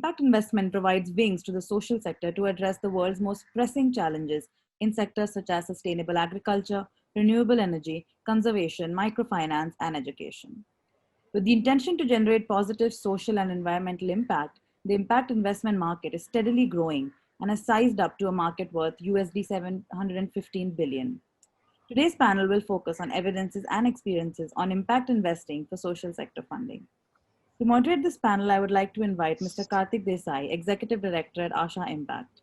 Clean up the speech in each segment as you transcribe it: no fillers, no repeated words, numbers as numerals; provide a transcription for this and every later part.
impact investment provides wings to the social sector to address the world's most pressing challenges in sectors such as sustainable agriculture, renewable energy, conservation, microfinance, and education. With the intention to generate positive social and environmental impact, the impact investment market is steadily growing and has sized up to a market worth USD 715 billion. Today's panel will focus on evidences and experiences on impact investing for social sector funding. To moderate this panel, I would like to invite Mr. Karthik Desai, Executive Director at Asha Impact.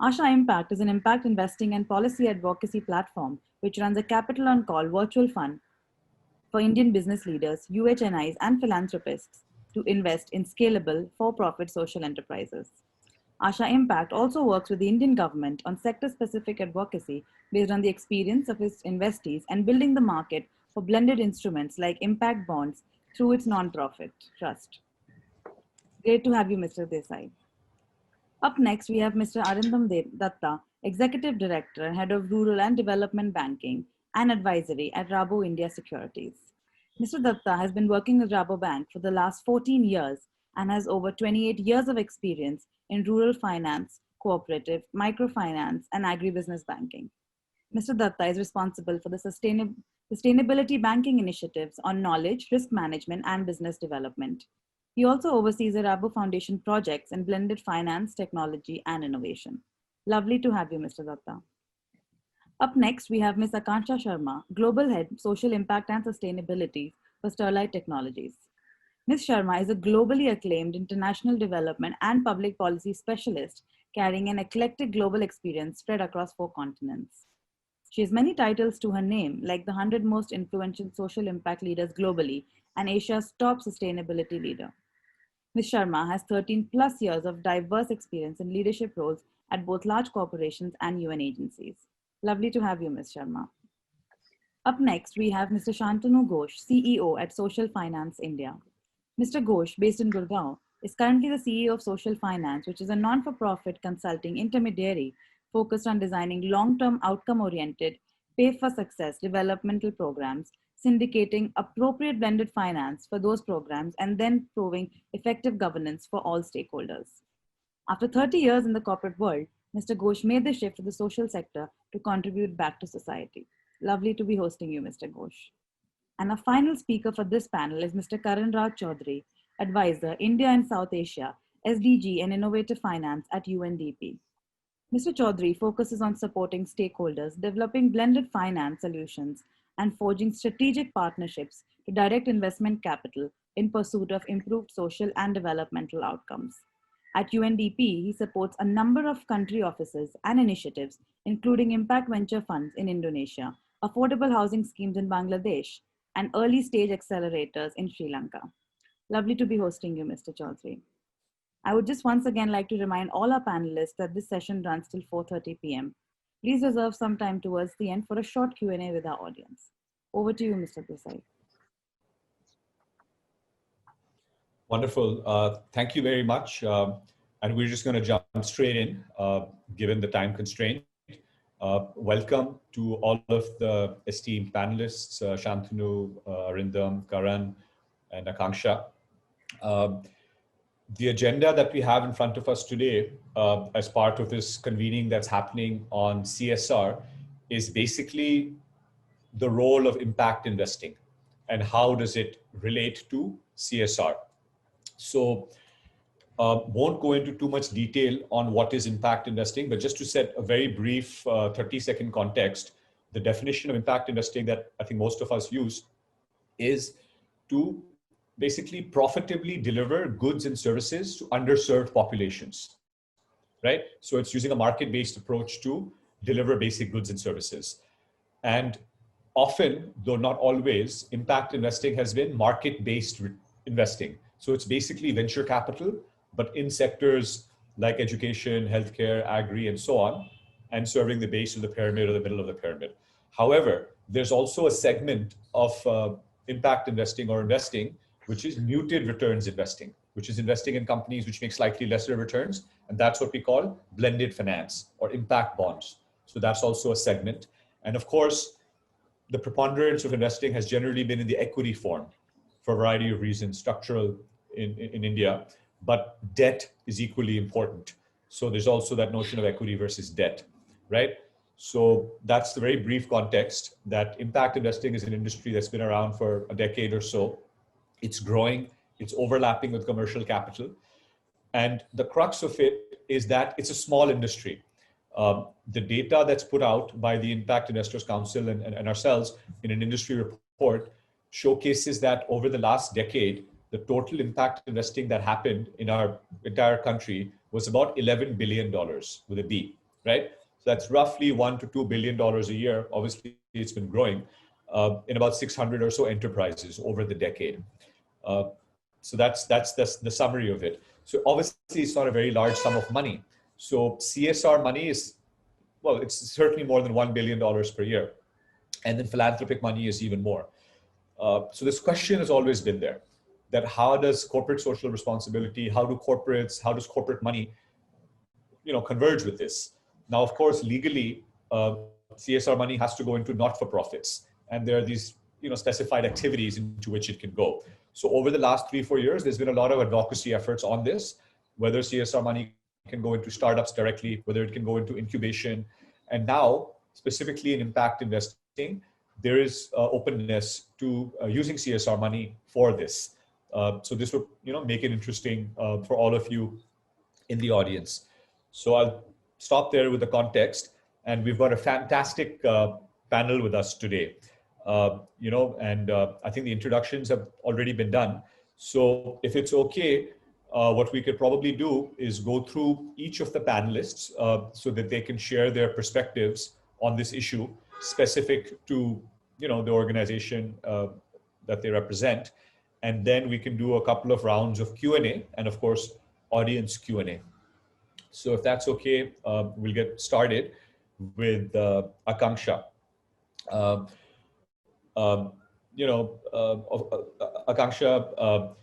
Asha Impact is an impact investing and policy advocacy platform which runs a capital on call virtual fund for Indian business leaders, UHNIs, and philanthropists to invest in scalable, for-profit social enterprises. Asha Impact also works with the Indian government on sector-specific advocacy based on the experience of its investees and building the market for blended instruments like impact bonds through its non-profit trust. Great to have you, Mr. Desai. Up next, we have Mr. Arindam Datta, Executive Director, Head of Rural and Development Banking and Advisory at Rabo India Securities. Mr. Datta has been working with Rabobank for the last 14 years and has over 28 years of experience in rural finance, cooperative, microfinance, and agribusiness banking. Mr. Datta is responsible for the sustainability banking initiatives on knowledge, risk management, and business development. He also oversees the Rabo Foundation projects in blended finance, technology, and innovation. Lovely to have you, Mr. Datta. Up next, we have Ms. Akanksha Sharma, Global Head, Social Impact and Sustainability for Sterlite Technologies. Ms. Sharma is a globally acclaimed international development and public policy specialist carrying an eclectic global experience spread across 4 continents. She has many titles to her name, like the 100 most influential social impact leaders globally and Asia's top sustainability leader. Ms. Sharma has 13 plus years of diverse experience in leadership roles at both large corporations and UN agencies. Lovely to have you, Ms. Sharma. Up next, we have Mr. Shantanu Ghosh, CEO at Social Finance India. Mr. Ghosh, based in Gurgaon, is currently the CEO of Social Finance, which is a non-for-profit consulting intermediary focused on designing long-term outcome-oriented, pay-for-success developmental programs, syndicating appropriate blended finance for those programs, and then proving effective governance for all stakeholders. After 30 years in the corporate world, Mr. Ghosh made the shift to the social sector to contribute back to society. Lovely to be hosting you, Mr. Ghosh. And our final speaker for this panel is Mr. Karan Raj Chaudhary, Advisor, India and South Asia, SDG and Innovative Finance at UNDP. Mr. Chaudhary focuses on supporting stakeholders, developing blended finance solutions, and forging strategic partnerships to direct investment capital in pursuit of improved social and developmental outcomes. At UNDP, he supports a number of country offices and initiatives, including impact venture funds in Indonesia, affordable housing schemes in Bangladesh, and early stage accelerators in Sri Lanka. Lovely to be hosting you, Mr. Chaudhary. I would just once again like to remind all our panelists that this session runs till 4:30 p.m. Please reserve some time towards the end for a short Q&A with our audience. Over to you, Mr. Desai. Wonderful. Thank you very much. And we're just going to jump straight in, given the time constraint. Welcome to all of the esteemed panelists, Shantanu, Arindam, Karan, and Akanksha. The agenda that we have in front of us today, as part of this convening that's happening on CSR, is basically the role of impact investing and how does it relate to CSR. So won't go into too much detail on what is impact investing, but just to set a very brief 30-second context, the definition of impact investing that I think most of us use is to basically profitably deliver goods and services to underserved populations, right? So it's using a market-based approach to deliver basic goods and services. And often, though not always, impact investing has been market-based investing. So it's basically venture capital, but in sectors like education, healthcare, agri, and so on, and serving the base of the pyramid or the middle of the pyramid. However, there's also a segment of impact investing or investing, which is muted returns investing, which is investing in companies which make slightly lesser returns. And that's what we call blended finance or impact bonds. So that's also a segment. And of course, the preponderance of investing has generally been in the equity form for a variety of reasons, structural in India. but debt is equally important. So there's also that notion of equity versus debt, right? So that's the very brief context that impact investing is an industry that's been around for a decade or so. It's growing, it's overlapping with commercial capital. And the crux of it is that it's a small industry. The data that's put out by the Impact Investors Council and ourselves in an industry report showcases that over the last decade, the total impact investing that happened in our entire country was about $11 billion with a B, right? So that's roughly $1 to $2 billion a year. Obviously, it's been growing in about 600 or so enterprises over the decade. So that's the summary of it. So obviously, it's not a very large sum of money. So CSR money is, well, it's certainly more than $1 billion per year. And then philanthropic money is even more. So this question has always been there, that how does corporate social responsibility, how does corporate money, converge with this? Now, of course, legally, CSR money has to go into not-for-profits. And there are these, specified activities into which it can go. So over the last 3-4 years, there's been a lot of advocacy efforts on this, whether CSR money can go into startups directly, whether it can go into incubation. And now, specifically in impact investing, there is openness to using CSR money for this. So this would, make it interesting for all of you in the audience. So I'll stop there with the context. And we've got a fantastic panel with us today. I think the introductions have already been done. So if it's okay, what we could probably do is go through each of the panelists so that they can share their perspectives on this issue specific to, the organization that they represent. And then we can do a couple of rounds of Q&A and of course, audience Q&A. So if that's okay, we'll get started with Akanksha. Akanksha,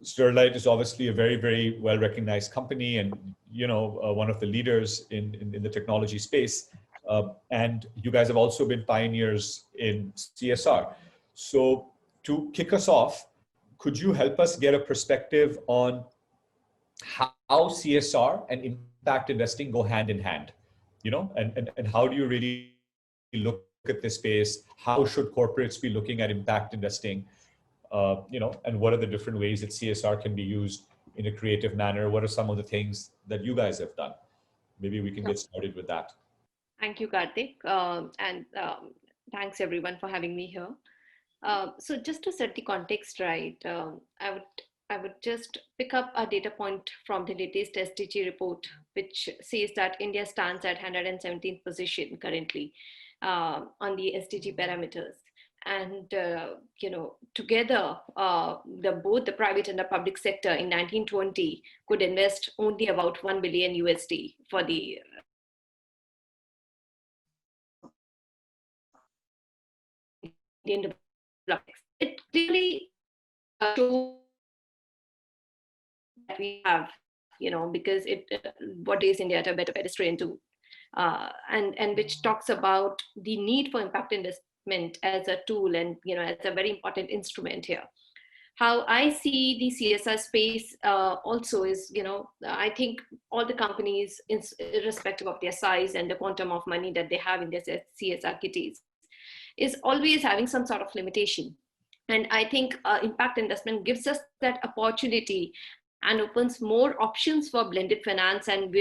Sterlite is obviously a very, very well-recognized company and, one of the leaders in the technology space. And you guys have also been pioneers in CSR. So to kick us off, could you help us get a perspective on how CSR and impact investing go hand in hand? And how do you really look at this space? How should corporates be looking at impact investing? And what are the different ways that CSR can be used in a creative manner? What are some of the things that you guys have done? Maybe we can get started with that. Thank you, Karthik. And thanks everyone for having me here. So just to set the context right, I would just pick up a data point from the latest SDG report, which says that India stands at 117th position currently on the SDG parameters. And, together, both the private and the public sector in 1920 could invest only about $1 billion USD for the Indian development. It clearly shows that we have, because what is India at a better pedestrian to, and which talks about the need for impact investment as a tool and, as a very important instrument here. How I see the CSR space also is, I think all the companies, irrespective of their size and the quantum of money that they have in their CSR kitties, is always having some sort of limitation. And I think impact investment gives us that opportunity and opens more options for blended finance and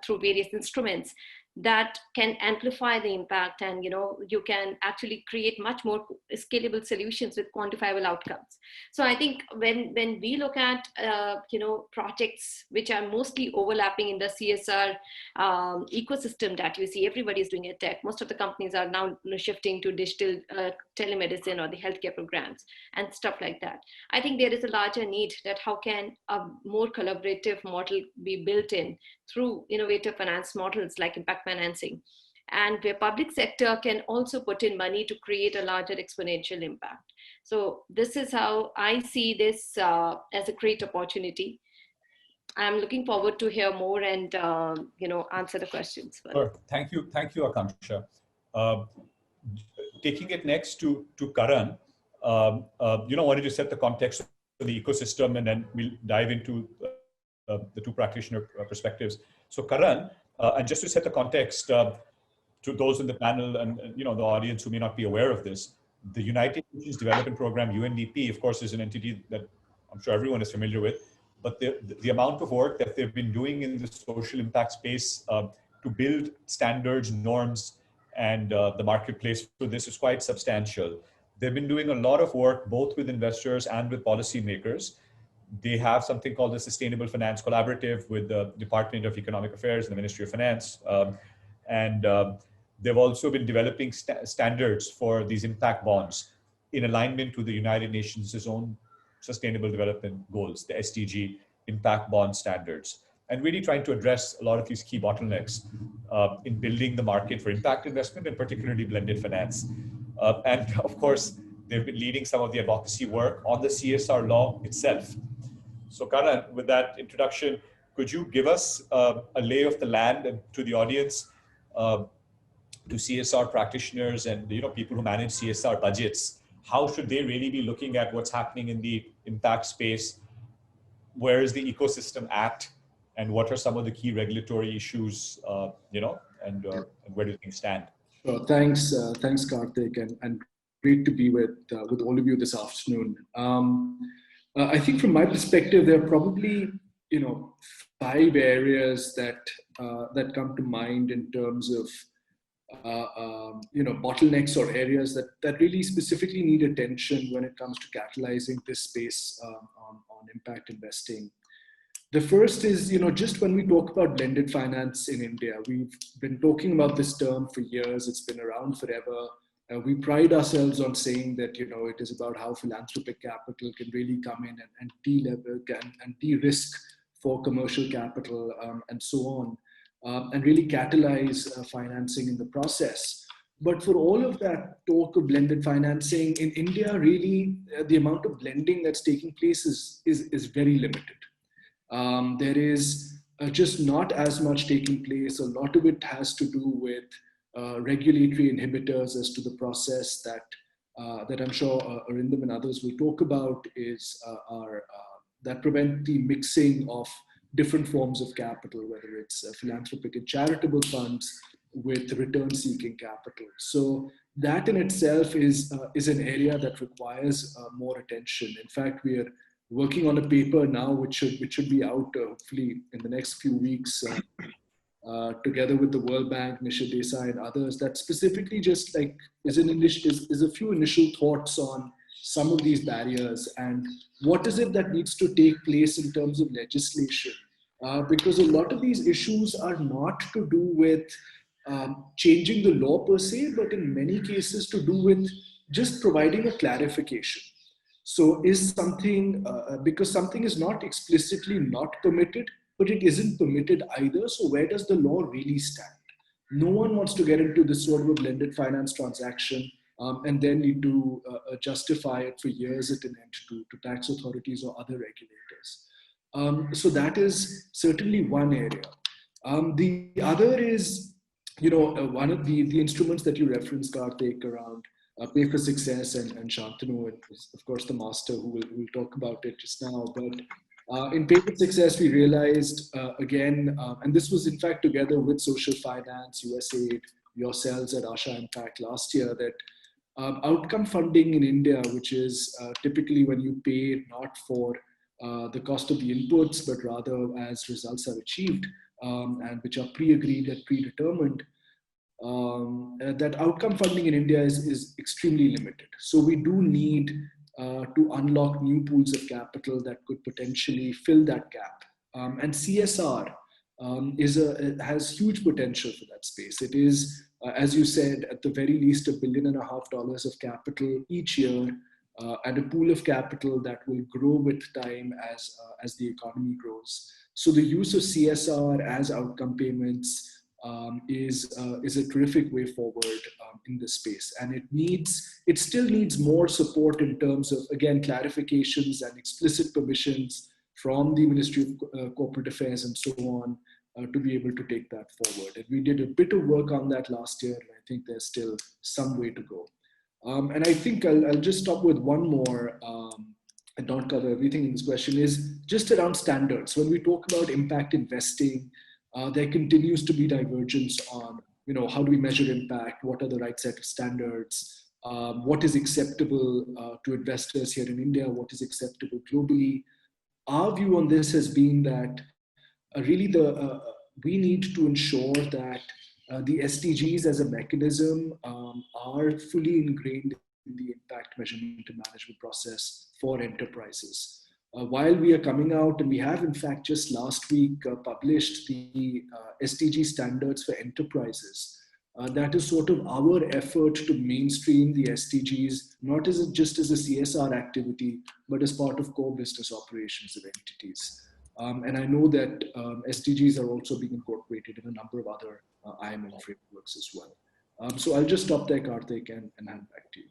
through various instruments that can amplify the impact, and you can actually create much more scalable solutions with quantifiable outcomes. So I think when we look at projects which are mostly overlapping in the CSR ecosystem that you see, everybody is doing tech. Most of the companies are now shifting to digital telemedicine or the healthcare programs and stuff like that. I think there is a larger need that how can a more collaborative model be built in through innovative finance models like impact financing, and where public sector can also put in money to create a larger exponential impact. So this is how I see this as a great opportunity. I'm looking forward to hear more and answer the questions. Sure. Thank you, Akanksha. Taking it next to Karan, wanted to set the context the ecosystem, and then we'll dive into the two practitioner perspectives. So Karan, and just to set the context to those in the panel and the audience who may not be aware of this, the United Nations Development Program, UNDP, of course, is an entity that I'm sure everyone is familiar with. But the amount of work that they've been doing in the social impact space to build standards, norms, and the marketplace for this is quite substantial. They've been doing a lot of work both with investors and with policymakers. They have something called the Sustainable Finance Collaborative with the Department of Economic Affairs and the Ministry of Finance. They've also been developing standards for these impact bonds in alignment with the United Nations' own Sustainable Development Goals, the SDG impact bond standards, and really trying to address a lot of these key bottlenecks in building the market for impact investment and particularly blended finance. And of course, they've been leading some of the advocacy work on the CSR law itself. So Karan, with that introduction, could you give us a lay of the land and to the audience, to CSR practitioners and people who manage CSR budgets? How should they really be looking at what's happening in the impact space? Where is the ecosystem at? And what are some of the key regulatory issues, and where do things stand? Sure. Thanks, Karthik, and great to be with all of you this afternoon. I think from my perspective, there are probably 5 areas that come to mind in terms of bottlenecks or areas that really specifically need attention when it comes to catalyzing this space on impact investing. The first is, just when we talk about blended finance in India, we've been talking about this term for years. It's been around forever. We pride ourselves on saying that, it is about how philanthropic capital can really come in and de-leverage and de-risk for commercial capital and so on. And really catalyze financing in the process. But for all of that talk of blended financing in India, really the amount of blending that's taking place is very limited. There is just not as much taking place. A lot of it has to do with regulatory inhibitors as to the process that I'm sure Arindam and others will talk about that prevent the mixing of different forms of capital, whether it's philanthropic and charitable funds with return-seeking capital. So that in itself is an area that requires more attention. In fact, we are working on a paper now which should be out hopefully in the next few weeks, together with the World Bank, Nishit Desai, and others. That specifically just is a few initial thoughts on some of these barriers and what is it that needs to take place in terms of legislation. Because a lot of these issues are not to do with changing the law per se, but in many cases to do with just providing a clarification. So is something, because something is not explicitly not permitted, but it isn't permitted either. So where does the law really stand? No one wants to get into this sort of a blended finance transaction and then need to justify it for years at an end to tax authorities or other regulators. So that is certainly one area. The other is, one of the instruments that you referenced, Karthik, around Pay for Success, and Shantanu is, of course, the master who will talk about it just now. But in Pay for Success, we realized, again, and this was in fact together with Social Finance, USAID, yourselves at Asha Impact last year, that outcome funding in India, which is typically when you pay not for the cost of the inputs, but rather as results are achieved, and which are pre-agreed and predetermined, that outcome funding in India is extremely limited. So we do need to unlock new pools of capital that could potentially fill that gap. And CSR has huge potential for that space. It is, as you said, at the very least $1.5 billion of capital each year, and a pool of capital that will grow with time as the economy grows. So the use of CSR as outcome payments is a terrific way forward in this space, and it still needs more support in terms of, again, clarifications and explicit permissions from the Ministry of Corporate Affairs and so on to be able to take that forward. And we did a bit of work on that last year, and I think there's still some way to go. And I think I'll just stop with one more and not cover everything in this question, is just around standards. When we talk about impact investing, there continues to be divergence on, how do we measure impact? What are the right set of standards? What is acceptable to investors here in India? What is acceptable globally? Our view on this has been that really we need to ensure that the SDGs as a mechanism are fully ingrained in the impact measurement and management process for enterprises. While we are coming out, and we have in fact just last week published the SDG standards for enterprises. That is sort of our effort to mainstream the SDGs, not just as a CSR activity, but as part of core business operations of entities. And I know that SDGs are also being incorporated in a number of other IMM frameworks as well. So I'll just stop there, Karthik, and hand back to you.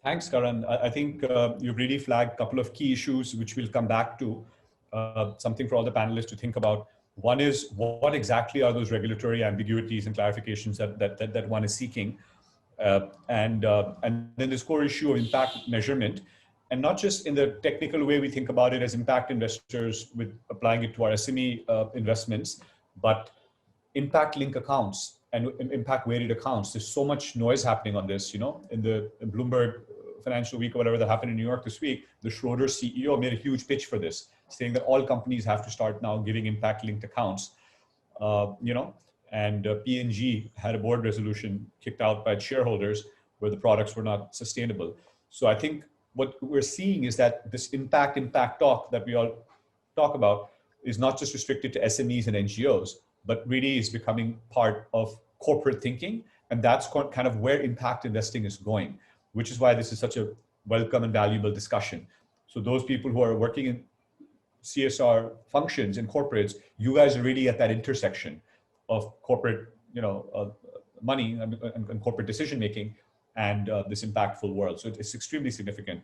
Thanks, Karan. I think you've really flagged a couple of key issues, which we'll come back to, something for all the panelists to think about. One is, what exactly are those regulatory ambiguities and clarifications that one is seeking? And then this core issue of impact measurement, and not just in the technical way we think about it as impact investors with applying it to our SME investments, but impact link accounts and impact weighted accounts. There's so much noise happening on this, in the Bloomberg Financial Week or whatever that happened in New York this week. The Schroeder CEO made a huge pitch for this, saying that all companies have to start now giving impact linked accounts, and P&G had a board resolution kicked out by shareholders where the products were not sustainable. So I think what we're seeing is that this impact talk that we all talk about is not just restricted to SMEs and NGOs, but really is becoming part of corporate thinking. And that's kind of where impact investing is going, which is why this is such a welcome and valuable discussion. So those people who are working in CSR functions in corporates, you guys are really at that intersection of corporate, money and corporate decision-making and this impactful world. So it's extremely significant.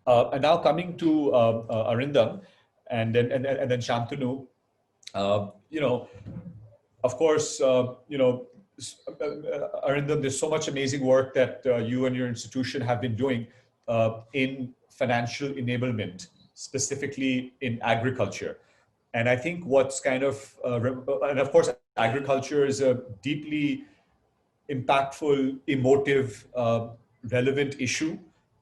And now coming to Arindam and then Shantanu, of course, Arindam, there's so much amazing work that you and your institution have been doing in financial enablement, specifically in agriculture. And I think what's kind of, and of course, agriculture is a deeply impactful, emotive, relevant issue,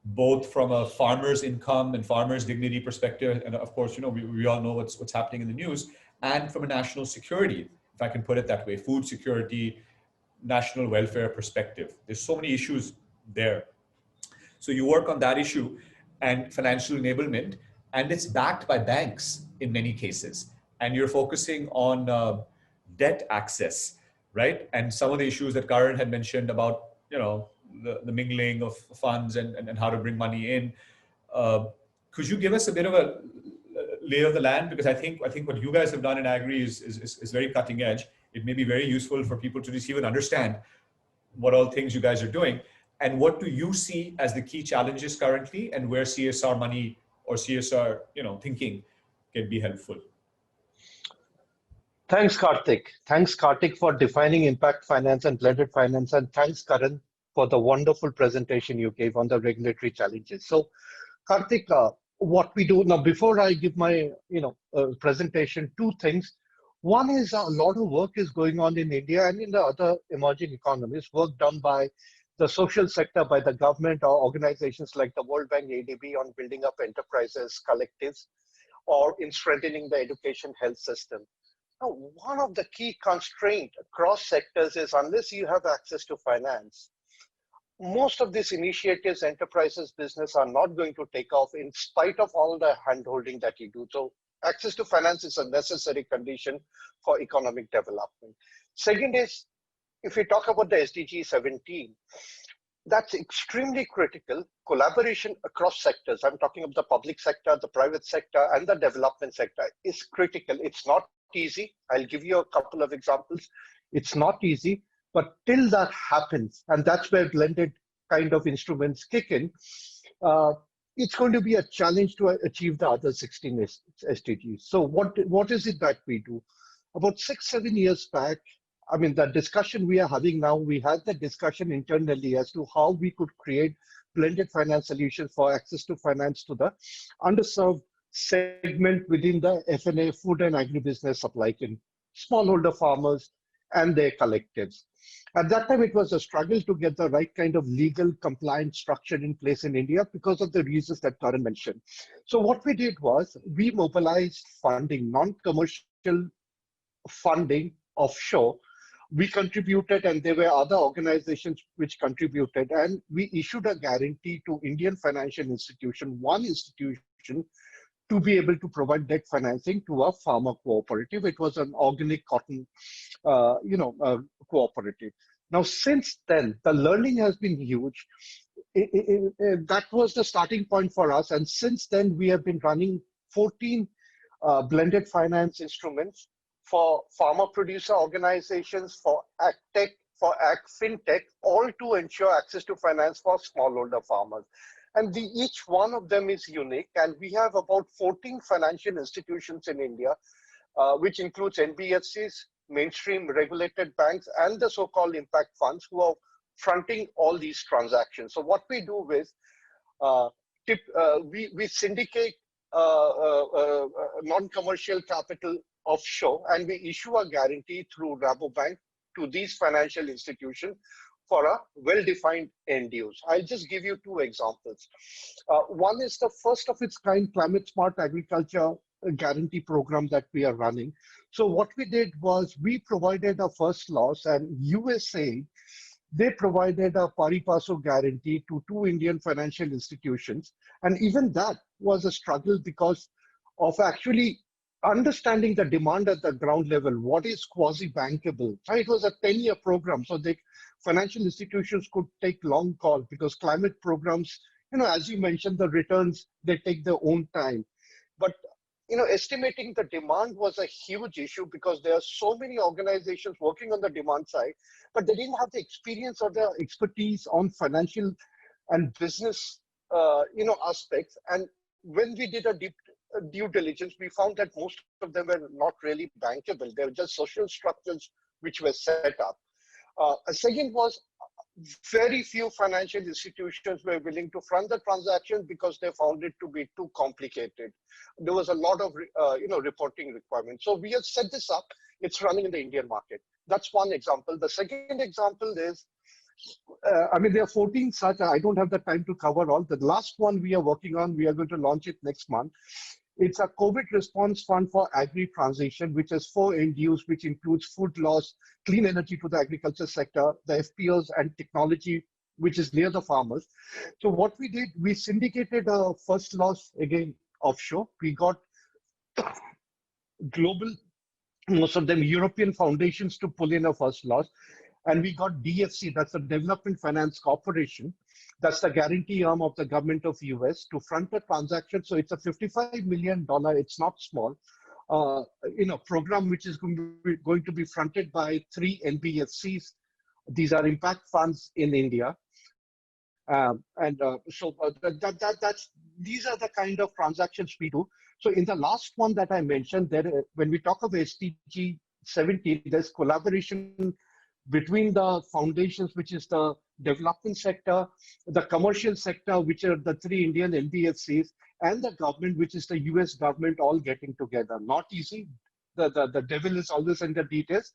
both from a farmer's income and farmer's dignity perspective. And of course, we all know what's happening in the news, and from a national security, if I can put it that way, food security, national welfare perspective. There's so many issues there. So you work on that issue and financial enablement, and it's backed by banks in many cases. And you're focusing on debt access, right? And some of the issues that Karan had mentioned about, the mingling of funds and how to bring money in. Could you give us a bit of a lay of the land? Because I think what you guys have done in Agri is very cutting edge. It may be very useful for people to just even understand what all things you guys are doing. And what do you see as the key challenges currently, and where CSR money or CSR, thinking can be helpful? Thanks, Karthik. Thanks, Karthik, for defining impact finance and blended finance. And thanks, Karan, for the wonderful presentation you gave on the regulatory challenges. So, Karthik, what we do now, before I give my presentation, two things. One is a lot of work is going on in India and in the other emerging economies, work done by the social sector, by the government or organizations like the World Bank, ADB, on building up enterprises, collectives, or in strengthening the education health system. Now, one of the key constraints across sectors is unless you have access to finance, most of these initiatives, enterprises, business are not going to take off in spite of all the hand-holding that you do. So access to finance is a necessary condition for economic development. Second is, if we talk about the SDG 17, that's extremely critical. Collaboration across sectors, I'm talking of the public sector, the private sector, and the development sector, is critical. It's not easy. I'll give you a couple of examples. It's not easy, but till that happens, and that's where blended kind of instruments kick in, it's going to be a challenge to achieve the other 16 SDGs. So what is it that we do? About 6-7 years back, I mean, the discussion we are having now, we had the discussion internally as to how we could create blended finance solutions for access to finance to the underserved segment within the F&A, food and agribusiness supply chain, smallholder farmers and their collectives. At that time, it was a struggle to get the right kind of legal compliant structure in place in India because of the reasons that Karan mentioned. So what we did was we mobilized funding, non-commercial funding offshore. We contributed, and there were other organizations which contributed, and we issued a guarantee to Indian financial institution, one institution, to be able to provide debt financing to a farmer cooperative. It was an organic cotton, cooperative. Now, since then, the learning has been huge. That was the starting point for us, and since then, we have been running 14 blended finance instruments for farmer producer organizations, for ag tech, for ag fintech, all to ensure access to finance for smallholder farmers. And each one of them is unique. And we have about 14 financial institutions in India, which includes NBFCs, mainstream regulated banks, and the so-called impact funds who are fronting all these transactions. So what we do is we syndicate non-commercial capital offshore, and we issue a guarantee through Rabobank to these financial institutions for a well-defined end use. I'll just give you two examples. One is the first of its kind climate smart agriculture guarantee program that we are running. So what we did was we provided a first loss, and USA, they provided a pari passu guarantee to two Indian financial institutions. And even that was a struggle because of actually understanding the demand at the ground level. What is quasi-bankable? It was a 10-year program, so the financial institutions could take long calls because climate programs, as you mentioned, the returns, they take their own time. But estimating the demand was a huge issue because there are so many organizations working on the demand side, but they didn't have the experience or the expertise on financial and business, aspects. And when we did a deep due diligence, we found that most of them were not really bankable. They were just social structures which were set up. A second was very few financial institutions were willing to fund the transaction because they found it to be too complicated. There was a lot of reporting requirements. So we have set this up. It's running in the Indian market. That's one example. The second example is, there are 14 such. I don't have the time to cover all. The last one we are working on, we are going to launch it next month. It's a COVID response fund for agri-transition, which has 4 end use, which includes food loss, clean energy to the agriculture sector, the FPOs and technology, which is near the farmers. So what we did, we syndicated a first loss again offshore. We got global, most of them European foundations to pull in a first loss. And we got DFC, that's the Development Finance Corporation. That's the guarantee arm of the government of US to front the transaction. So it's a $55 million, it's not small, program which is going to be fronted by 3 NBFCs. These are impact funds in India. These are the kind of transactions we do. So in the last one that I mentioned, when we talk of SDG 17, there's collaboration between the foundations, which is the development sector, the commercial sector, which are the 3 Indian NBFCs, and the government, which is the US government, all getting together. Not easy. The devil is always in the details.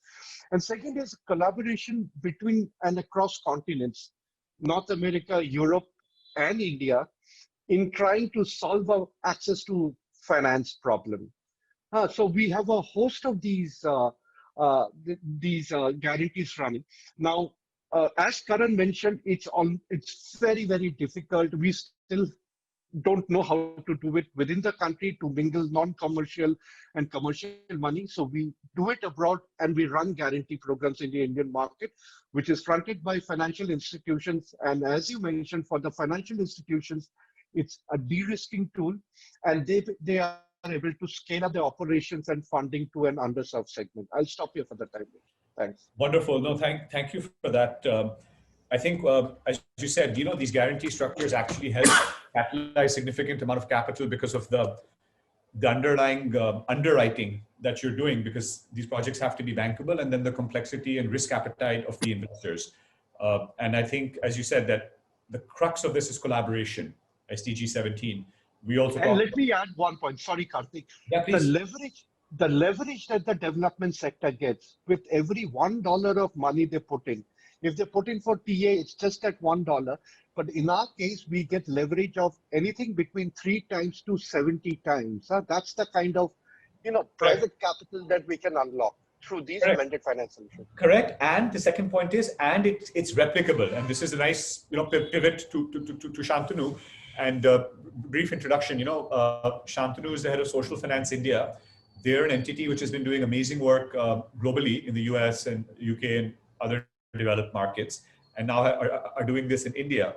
And second is collaboration between and across continents, North America, Europe, and India, in trying to solve our access to finance problem. So we have a host of these guarantees running. Now, as Karan mentioned, it's very, very difficult. We still don't know how to do it within the country to mingle non-commercial and commercial money. So we do it abroad, and we run guarantee programs in the Indian market, which is fronted by financial institutions. And as you mentioned, for the financial institutions, it's a de-risking tool, and they are able to scale up their operations and funding to an underserved segment. I'll stop here for the time being. Thanks. Wonderful. No, thank you for that. I think, as you said, these guarantee structures actually help catalyze significant amount of capital because of the the underlying underwriting that you're doing, because these projects have to be bankable, and then the complexity and risk appetite of the investors. And I think, as you said, that the crux of this is collaboration, SDG 17. We also And let me add one point. Sorry, Karthik. Yeah, please. The leverage that the development sector gets with every $1 of money they put in. If they put in for TA, it's just at $1. But in our case, we get leverage of anything between 3 times to 70 times. That's the kind of, private capital that we can unlock through these blended finance solutions. Correct. And the second point is, and it's replicable. And this is a nice, pivot to Shantanu. And brief introduction, Shantanu is the head of Social Finance India. They're an entity which has been doing amazing work globally in the US and UK and other developed markets, and now are doing this in India.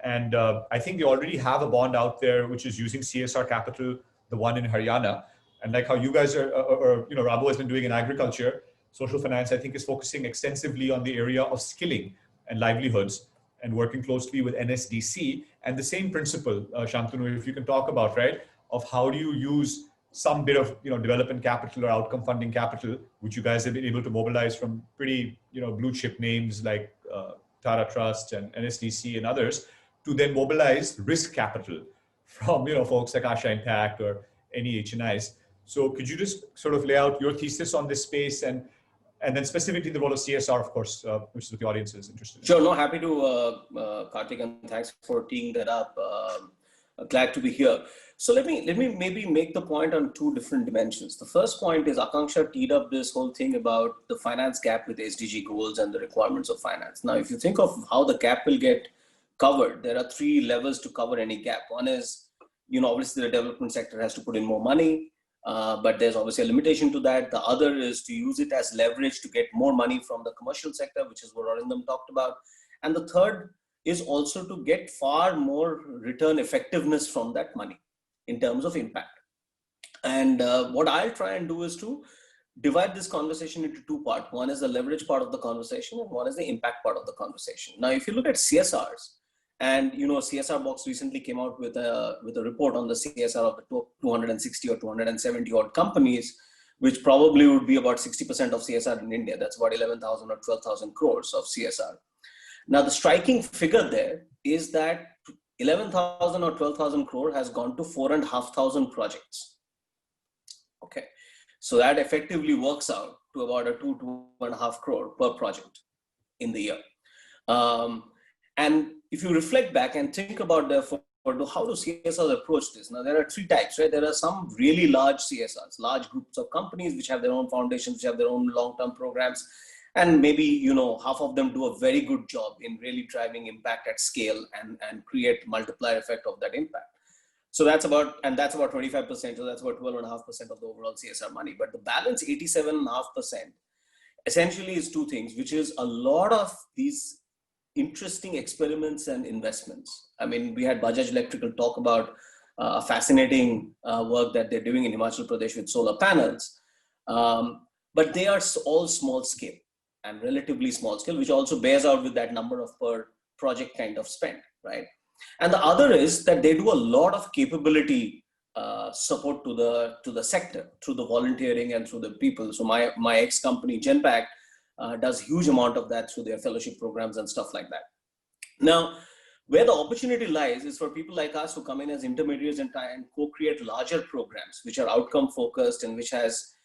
And I think they already have a bond out there which is using CSR capital, the one in Haryana. And like how you guys Rabo has been doing in agriculture, social finance, I think, is focusing extensively on the area of skilling and livelihoods and working closely with NSDC. And the same principle, Shantanu, if you can talk about, right, of how do you use some bit of development capital or outcome funding capital, which you guys have been able to mobilize from pretty blue chip names like Tara Trust and NSDC and others, to then mobilize risk capital from folks like Asha Intact or any HNIs. So could you just sort of lay out your thesis on this space and then specifically the role of CSR, of course, which is what the audience is interested in. Sure, no, happy to, Karthik, and thanks for teeing that up. Glad to be here. So let me maybe make the point on 2 different dimensions. The first point is Akanksha teed up this whole thing about the finance gap with SDG goals and the requirements of finance. Now, if you think of how the gap will get covered, there are 3 levels to cover any gap. One is, obviously the development sector has to put in more money. But there's obviously a limitation to that. The other is to use it as leverage to get more money from the commercial sector, which is what Arindam talked about. And the third is also to get far more return effectiveness from that money in terms of impact. And what I'll try and do is to divide this conversation into 2 parts. One is the leverage part of the conversation, and one is the impact part of the conversation. Now, if you look at CSRs, and CSR Box recently came out with a report on the CSR of the 260 or 270 odd companies, which probably would be about 60% of CSR in India. That's about 11,000 or 12,000 crores of CSR. Now, the striking figure there is that 11,000 or 12,000 crore has gone to 4,500 projects. Okay, so that effectively works out to about a 2.5 crore per project in the year. And if you reflect back and think about how do CSRs approach this? Now, there are 3 types, right? There are some really large CSRs, large groups of companies which have their own foundations, which have their own long-term programs. And maybe, half of them do a very good job in really driving impact at scale and create multiplier effect of that impact. So that's about 25%. So that's about 12.5% of the overall CSR money. But the balance 87.5% essentially is 2 things, which is a lot of these interesting experiments and investments. I mean, we had Bajaj Electrical talk about fascinating work that they're doing in Himachal Pradesh with solar panels. But they are all small scale and relatively small scale, which also bears out with that number of per project kind of spend, right? And the other is that they do a lot of capability support to the sector through the volunteering and through the people. So my ex-company, Genpact, does huge amount of that through their fellowship programs and stuff like that. Now, where the opportunity lies is for people like us who come in as intermediaries and try and co-create larger programs, which are outcome focused and which has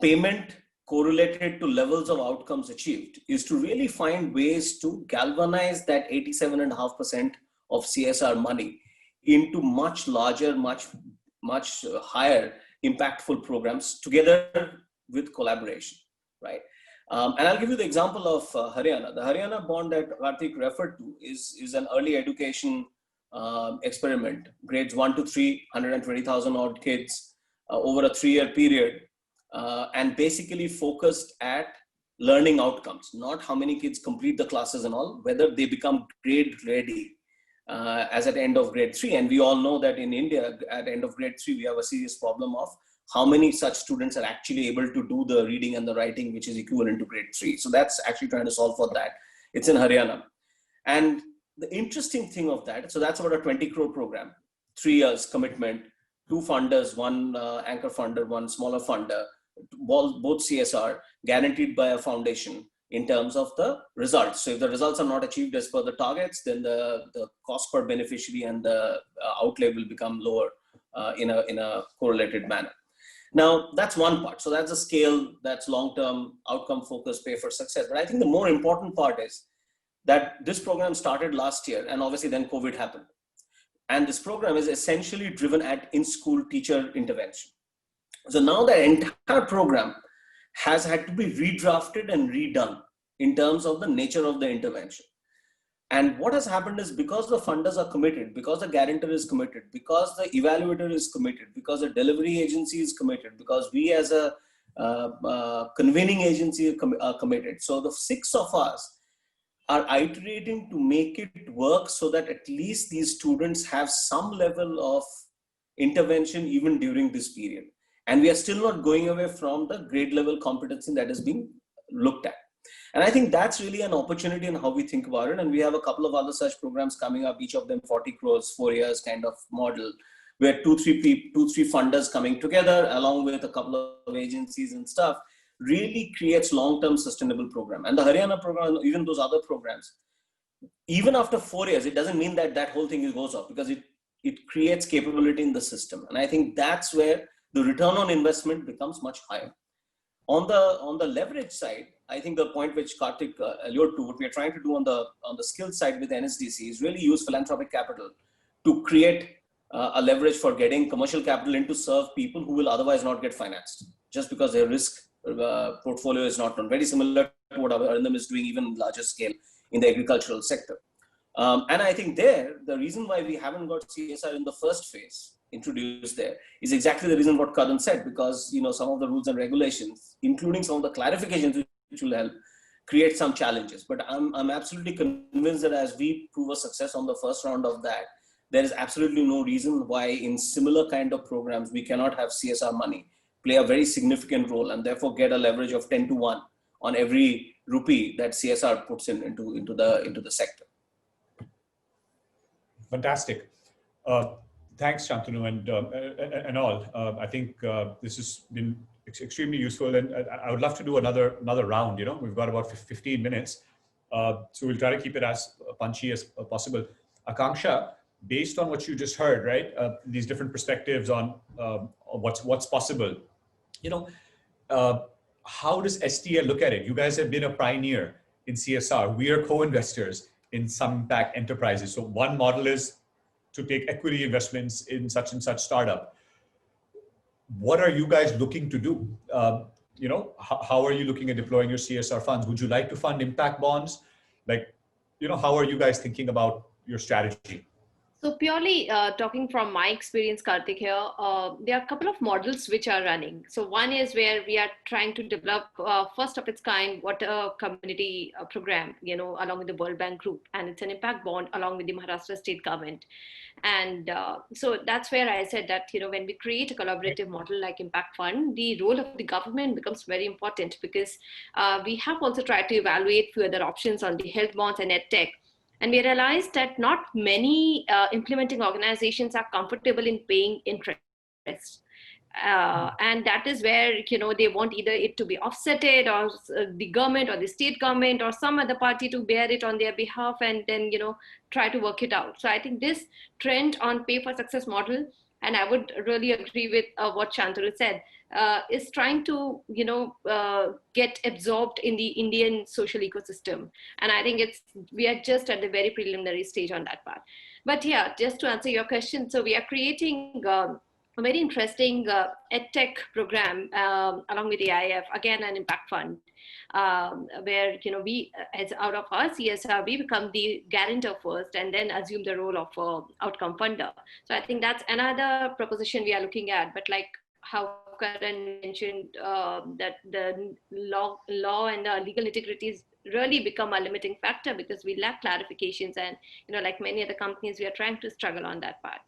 payment correlated to levels of outcomes achieved, is to really find ways to galvanize that 87.5% of CSR money into much larger, much higher impactful programs together with collaboration, right? And I'll give you the example of Haryana. The Haryana bond that Karthik referred to is an early education experiment, grades 1 to 3, 120,000 odd kids over a 3-year period, and basically focused at learning outcomes, not how many kids complete the classes and all, whether they become grade ready as at end of grade 3. And we all know that in India, at end of grade 3, we have a serious problem of how many such students are actually able to do the reading and the writing, which is equivalent to grade 3. So that's actually trying to solve for that. It's in Haryana. And the interesting thing of that, so that's about a 20 crore program, 3 years commitment, two funders, one anchor funder, one smaller funder, both CSR, guaranteed by a foundation in terms of the results. So if the results are not achieved as per the targets, then the cost per beneficiary and the outlay will become lower in a correlated manner. Now, that's one part. So that's a scale, that's long-term, outcome-focused, pay for success. But I think the more important part is that this program started last year, and obviously then COVID happened. And this program is essentially driven at in-school teacher intervention. So now the entire program has had to be redrafted and redone in terms of the nature of the intervention. And what has happened is, because the funders are committed, because the guarantor is committed, because the evaluator is committed, because the delivery agency is committed, because we as a convening agency are committed. So the 6 of us are iterating to make it work so that at least these students have some level of intervention even during this period. And we are still not going away from the grade level competency that is being looked at. And I think that's really an opportunity in how we think about it. And we have a couple of other such programs coming up, each of them 40 crores, 4 years kind of model, where two, three funders coming together along with a couple of agencies and stuff really creates long-term sustainable program. And the Haryana program, even those other programs, even after 4 years, it doesn't mean that that whole thing goes off, because it creates capability in the system. And I think that's where the return on investment becomes much higher. On the leverage side, I think the point which Kartik alluded to, what we are trying to do on the skill side with NSDC is really use philanthropic capital to create a leverage for getting commercial capital in to serve people who will otherwise not get financed, just because their risk portfolio is not done. Very similar to what Arindam is doing, even larger scale in the agricultural sector. And I think there, the reason why we haven't got CSR in the first phase introduced there is exactly the reason what Karan said, because some of the rules and regulations, including some of the clarifications which will help, create some challenges. But I'm absolutely convinced that as we prove a success on the first round of that, there is absolutely no reason why in similar kind of programs we cannot have CSR money play a very significant role, and therefore get a leverage of 10 to 1 on every rupee that CSR puts into the sector. Fantastic. Thanks, Shantanu, and all. I think this has been extremely useful, and I would love to do another round. We've got about 15 minutes, so we'll try to keep it as punchy as possible. Akanksha, based on what you just heard, right? These different perspectives on what's possible. How does STL look at it? You guys have been a pioneer in CSR. We are co-investors in some impact enterprises. So one model is to take equity investments in such and such startup. What are you guys looking to do? How are you looking at deploying your CSR funds? Would you like to fund impact bonds? How are you guys thinking about your strategy? So purely talking from my experience, Kartik, here, there are a couple of models which are running. So one is where we are trying to develop first of its kind water community program, along with the World Bank Group, and it's an impact bond along with the Maharashtra state government. And so that's where I said that, when we create a collaborative model like Impact Fund, the role of the government becomes very important, because we have also tried to evaluate few other options on the health bonds and EdTech. And we realized that not many implementing organizations are comfortable in paying interest. And that is where, they want either it to be offsetted, or the government or the state government or some other party to bear it on their behalf, and then, try to work it out. So I think this trend on pay for success model, and I would really agree with what Shantanu said, is trying to, get absorbed in the Indian social ecosystem. And I think we are just at the very preliminary stage on that part. But yeah, just to answer your question, so we are creating a very interesting EdTech program along with the AIF, again, an impact fund, where, we, as out of our CSR, we become the guarantor first and then assume the role of outcome funder. So I think that's another proposition we are looking at. But like how Karan mentioned, that the law and legal integrities really become a limiting factor because we lack clarifications, and like many other companies, we are trying to struggle on that part.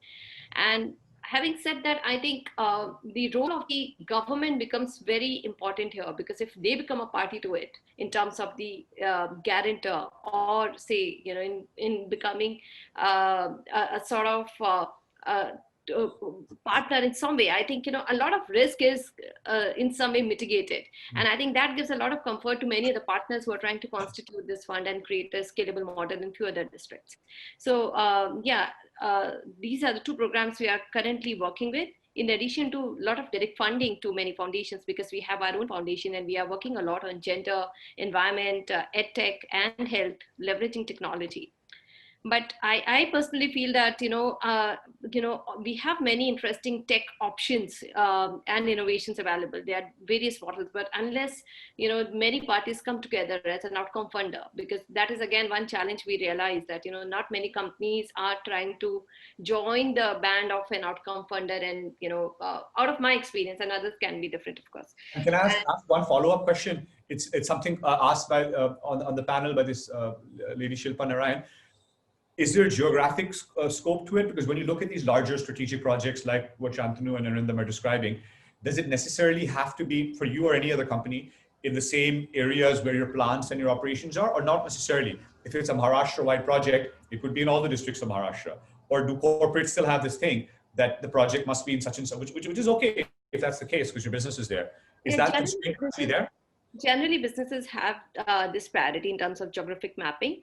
And having said that, I think the role of the government becomes very important here, because if they become a party to it in terms of the guarantor, or say, in becoming a sort of partner in some way, I think, a lot of risk is in some way mitigated. And I think that gives a lot of comfort to many of the partners who are trying to constitute this fund and create a scalable model in few other districts. So these are the two programs we are currently working with, in addition to a lot of direct funding to many foundations, because we have our own foundation and we are working a lot on gender, environment, edtech, and health, leveraging technology. But I personally feel that, we have many interesting tech options and innovations available. There are various models, but unless, many parties come together as an outcome funder, because that is again one challenge we realize that, not many companies are trying to join the band of an outcome funder. And, out of my experience, and others can be different, of course. And can I ask one follow-up question? It's something asked by on the panel by this lady Shilpa Narayan. Is there a geographic scope to it? Because when you look at these larger strategic projects like what Shantanu and Arindam are describing, does it necessarily have to be for you or any other company in the same areas where your plants and your operations are, or not necessarily? If it's a Maharashtra-wide project, it could be in all the districts of Maharashtra. Or do corporates still have this thing that the project must be in such and such, which is okay if that's the case because your business is there. Is that constraint actually there? Generally, businesses have this priority in terms of geographic mapping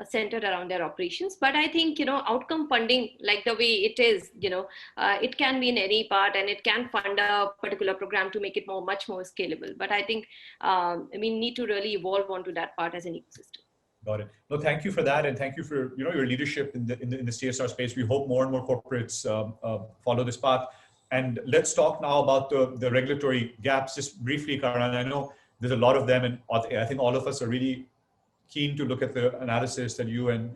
centered around their operations. But I think, outcome funding, like the way it is, it can be in any part and it can fund a particular program to make it much more scalable. But I think we need to really evolve onto that part as an ecosystem. Got it. No, thank you for that, and thank you for your leadership in the CSR space. We hope more and more corporates follow this path. And let's talk now about the regulatory gaps. Just briefly, Karan, I know there's a lot of them, and I think all of us are really keen to look at the analysis that you and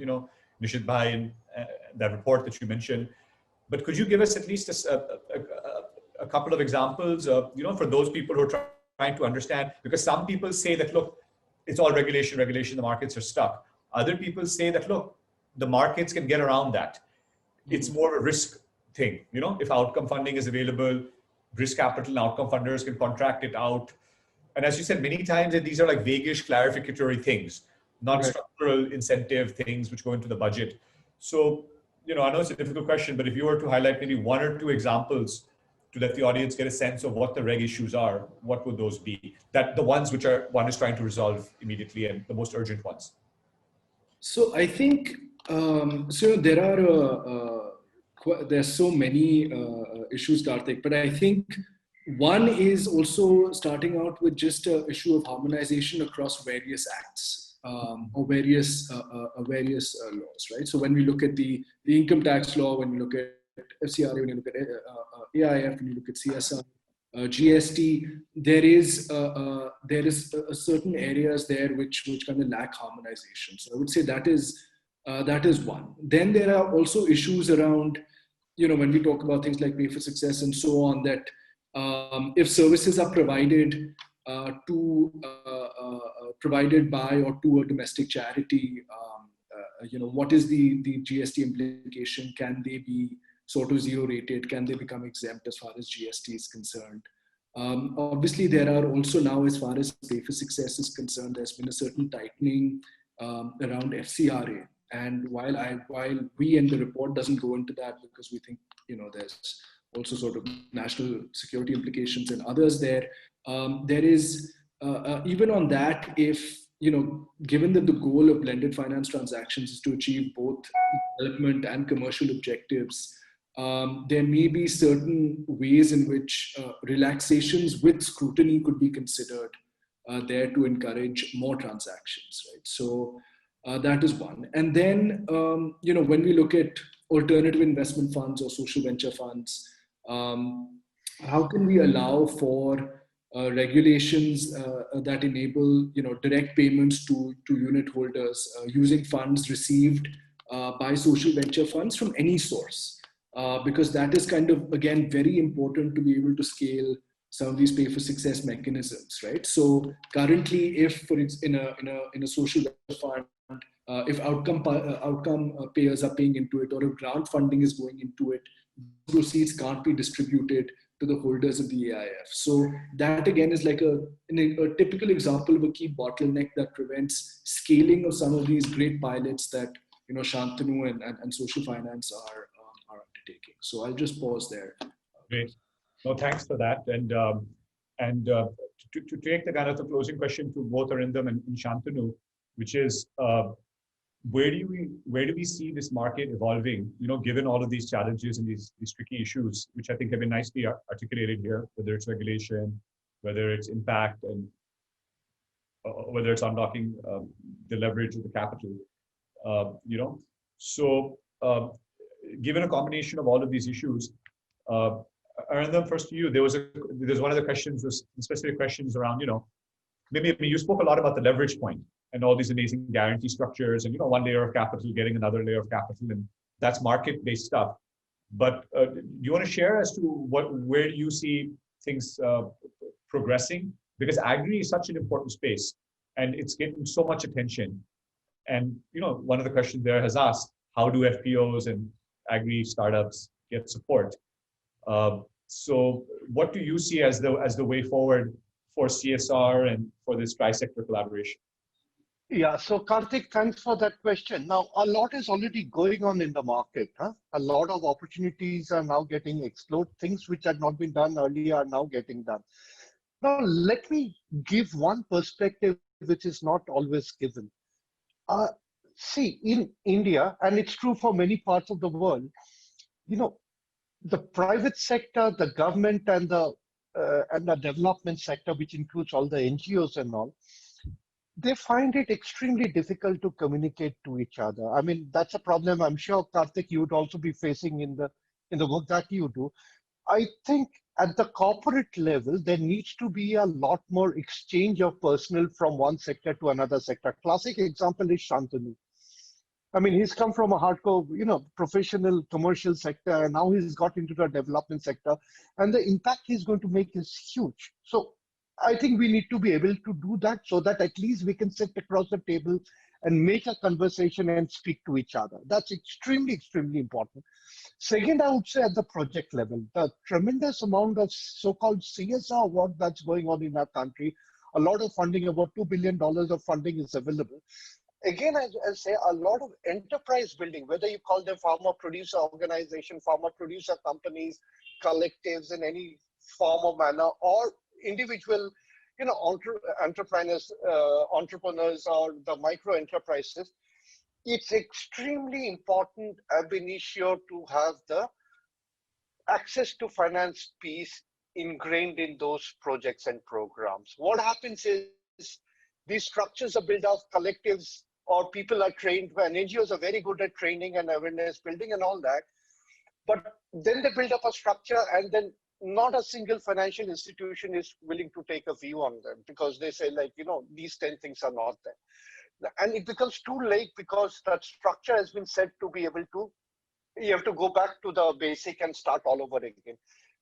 Nishit Bhai and that report that you mentioned. But could you give us at least a couple of examples, for those people who are trying to understand? Because some people say that, look, it's all regulation, the markets are stuck. Other people say that, look, the markets can get around that. It's more of a risk thing. If outcome funding is available, risk capital and outcome funders can contract it out. And as you said, many times these are like vaguish clarificatory things, not structural incentive things which go into the budget. So, I know it's a difficult question, but if you were to highlight maybe one or two examples to let the audience get a sense of what the reg issues are, what would those be? That the ones which one is trying to resolve immediately and the most urgent ones. So I think, there's so many issues, Karthik, but I think one is also starting out with just an issue of harmonization across various acts or various laws, right? So when we look at the income tax law, when we look at FCRA, when you look at AIF, when you look at CSR, GST, there is certain areas there which kind of lack harmonization. So I would say that is one. Then there are also issues around, when we talk about things like pay for success and so on, that if services are provided provided by or to a domestic charity, what is the GST implication? Can they be sort of zero rated? Can they become exempt as far as GST is concerned? Obviously, there are also now, as far as pay for success is concerned, there's been a certain tightening around FCRA. And while we in the report doesn't go into that because we think there's also sort of national security implications and others there. There is, even on that, if, given that the goal of blended finance transactions is to achieve both development and commercial objectives, there may be certain ways in which relaxations with scrutiny could be considered there to encourage more transactions, right? So that is one. And then, when we look at alternative investment funds or social venture funds, how can we allow for regulations that enable direct payments to unit holders using funds received by social venture funds from any source, because that is kind of, again, very important to be able to scale some of these pay for success mechanisms, right? So currently, if in a social venture fund, if outcome payers are paying into it, or if grant funding is going into it, proceeds can't be distributed to the holders of the AIF. So that again is like a typical example of a key bottleneck that prevents scaling of some of these great pilots that Shantanu and social finance are undertaking. undertaking. So I'll just pause there. Great. No, thanks for that. To take the kind of the closing question to both Arindam and Shantanu, which is where do we see this market evolving? Given all of these challenges and these tricky issues, which I think have been nicely articulated here, whether it's regulation, whether it's impact, and whether it's unlocking the leverage of the capital. So given a combination of all of these issues, Arindam, first to you, there's one of the questions, specific questions around, maybe you spoke a lot about the leverage point and all these amazing guarantee structures and, one layer of capital getting another layer of capital, and that's market-based stuff. But do you want to share as to where you see things progressing? Because agri is such an important space and it's getting so much attention. And, one of the questions there has asked, how do FPOs and agri startups get support? So what do you see as the way forward for CSR and for this tri-sector collaboration? Yeah, so Karthik, thanks for that question. Now, a lot is already going on in the market. A lot of opportunities are now getting explored. Things which had not been done earlier are now getting done. Now, let me give one perspective which is not always given. See, in India, and it's true for many parts of the world, the private sector, the government, and the development sector, which includes all the NGOs and all, they find it extremely difficult to communicate to each other. I mean, that's a problem I'm sure, Karthik, you would also be facing in the work that you do. I think at the corporate level, there needs to be a lot more exchange of personnel from one sector to another sector. Classic example is Shantanu. I mean, he's come from a hardcore, professional commercial sector, and now he's got into the development sector, and the impact he's going to make is huge. So I think we need to be able to do that so that at least we can sit across the table and make a conversation and speak to each other. That's extremely, extremely important. Second, I would say at the project level, the tremendous amount of so-called CSR work that's going on in our country, a lot of funding, about $2 billion of funding is available. Again, I say a lot of enterprise building, whether you call them farmer-producer organization, farmer-producer companies, collectives in any form or manner, or individual, entrepreneurs or the micro enterprises. It's extremely important ab initio to have the access to finance piece ingrained in those projects and programs. What happens is these structures are built of collectives or people are trained, and NGOs are very good at training and awareness building and all that. But then they build up a structure and then not a single financial institution is willing to take a view on them because they say these 10 things are not there. And it becomes too late because that structure has been said to be able to, you have to go back to the basic and start all over again.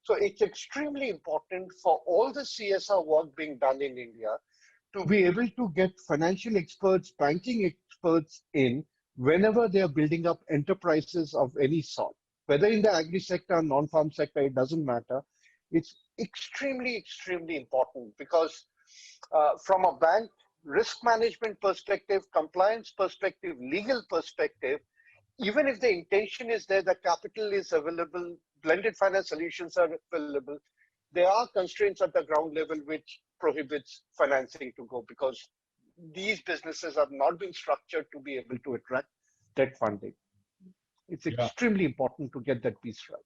So it's extremely important for all the CSR work being done in India to be able to get financial experts, banking experts in whenever they are building up enterprises of any sort. Whether in the agri sector or non-farm sector, it doesn't matter. It's extremely, extremely important because from a bank risk management perspective, compliance perspective, legal perspective, even if the intention is there, the capital is available, blended finance solutions are available, there are constraints at the ground level which prohibits financing to go because these businesses have not been structured to be able to attract debt funding. It's extremely important to get that piece right.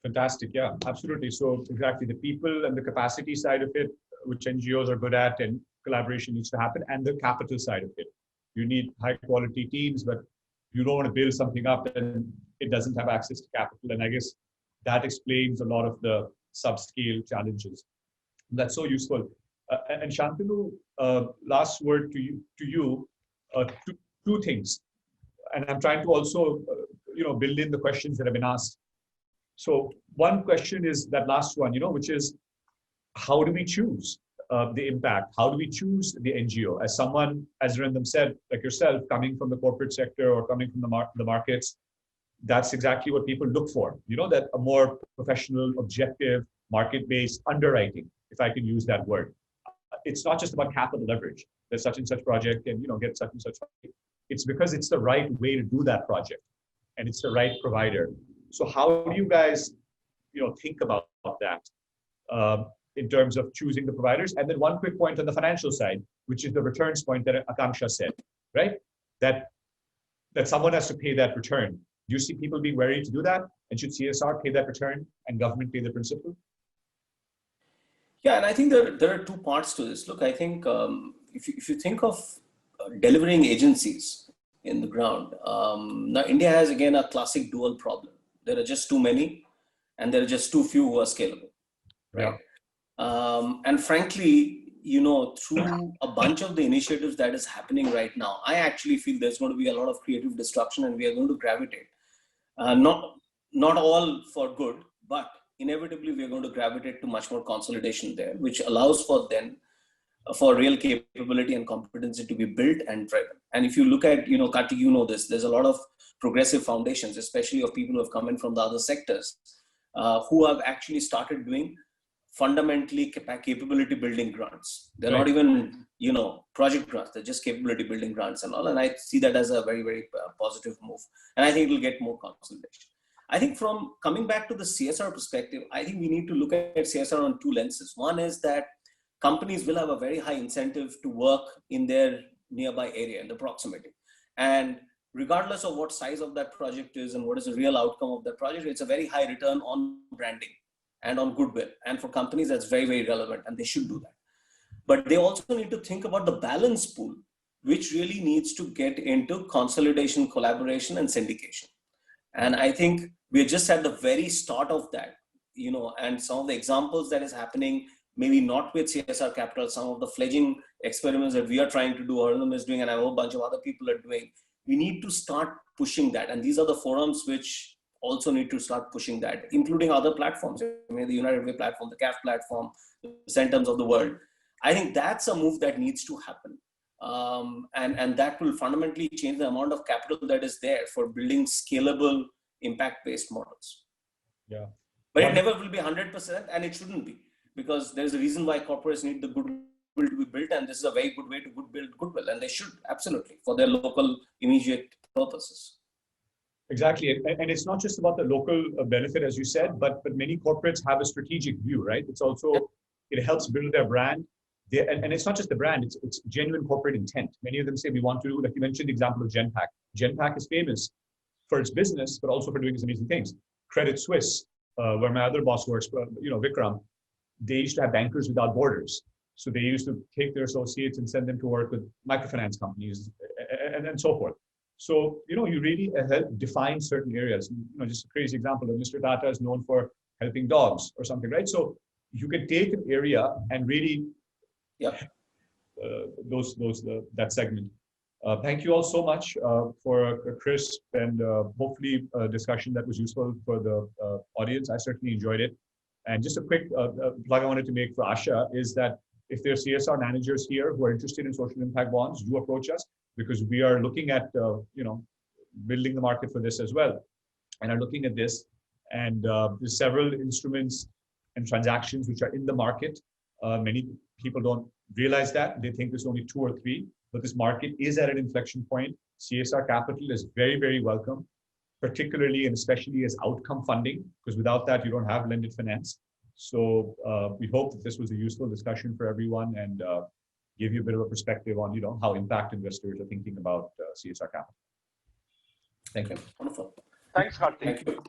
Fantastic. Yeah, absolutely. So exactly the people and the capacity side of it, which NGOs are good at and collaboration needs to happen, and the capital side of it. You need high quality teams, but you don't want to build something up and it doesn't have access to capital. And I guess that explains a lot of the subscale challenges. That's so useful. And Shantanu, last word to you, two things. And I'm trying to also, build in the questions that have been asked. So one question is that last one, which is, how do we choose the impact? How do we choose the NGO? As someone, as Arindam said, like yourself, coming from the corporate sector or coming from the markets, that's exactly what people look for. That a more professional, objective, market-based underwriting, if I can use that word. It's not just about capital leverage. There's such and such project and get such and such. It's because it's the right way to do that project and it's the right provider. So how do you guys, think about that in terms of choosing the providers? And then one quick point on the financial side, which is the returns point that Akanksha said, right? That someone has to pay that return. Do you see people being wary to do that? And should CSR pay that return and government pay the principal? Yeah, and I think there are two parts to this. Look, I think if you think of delivering agencies in the ground, now India has again a classic dual problem. There are just too many, and there are just too few who are scalable, right? Yeah. And frankly, through a bunch of the initiatives that is happening right now, I actually feel there's going to be a lot of creative destruction, and we are going to gravitate. Not all for good, but inevitably we are going to gravitate to much more consolidation there, which allows for real capability and competency to be built and driven. And if you look at, Kartik, this, there's a lot of progressive foundations, especially of people who have come in from the other sectors, who have actually started doing fundamentally capability building grants. They're not even, project grants, they're just capability building grants and all. And I see that as a very, very positive move. And I think it'll get more consolidation. I think from coming back to the CSR perspective, I think we need to look at CSR on two lenses. One is that companies will have a very high incentive to work in their nearby area, in the proximity. And regardless of what size of that project is and what is the real outcome of that project, it's a very high return on branding and on goodwill. And for companies, that's very, very relevant, and they should do that. But they also need to think about the balance pool, which really needs to get into consolidation, collaboration, and syndication. And I think we're just at the very start of that, and some of the examples that is happening, maybe not with CSR Capital, some of the fledgling experiments that we are trying to do, Arundham is doing, and a whole bunch of other people are doing. We need to start pushing that. And these are the forums which also need to start pushing that, including other platforms, the United Way platform, the CAF platform, the Centums of the world. I think that's a move that needs to happen. And that will fundamentally change the amount of capital that is there for building scalable impact-based models. Yeah. But it never will be 100%, and it shouldn't be, because there's a reason why corporates need the goodwill to be built, and this is a very good way to build goodwill, and they should, absolutely, for their local immediate purposes. Exactly, and it's not just about the local benefit, as you said, but many corporates have a strategic view, right? It's also, it helps build their brand. And it's not just the brand, it's genuine corporate intent. Many of them say we want to, like you mentioned the example of Genpact. Genpact is famous for its business, but also for doing these amazing things. Credit Suisse, where my other boss works, Vikram, they used to have bankers without borders. So they used to take their associates and send them to work with microfinance companies and so forth. So, you really help define certain areas. Just a crazy example of Mr. Tata is known for helping dogs or something, right? So you can take an area and really that segment. Thank you all so much for a crisp and hopefully a discussion that was useful for the audience. I certainly enjoyed it. And just a quick plug I wanted to make for Asha is that if there are CSR managers here who are interested in social impact bonds, do approach us, because we are looking at building the market for this as well, and are looking at this. And there's several instruments and transactions which are in the market. Many people don't realize that. They think there's only 2 or 3, but this market is at an inflection point. CSR capital is very, very welcome, particularly and especially as outcome funding, because without that, you don't have blended finance. So we hope that this was a useful discussion for everyone and give you a bit of a perspective on, how impact investors are thinking about CSR capital. Thank you. Wonderful. Thanks, Kartik. Thank you.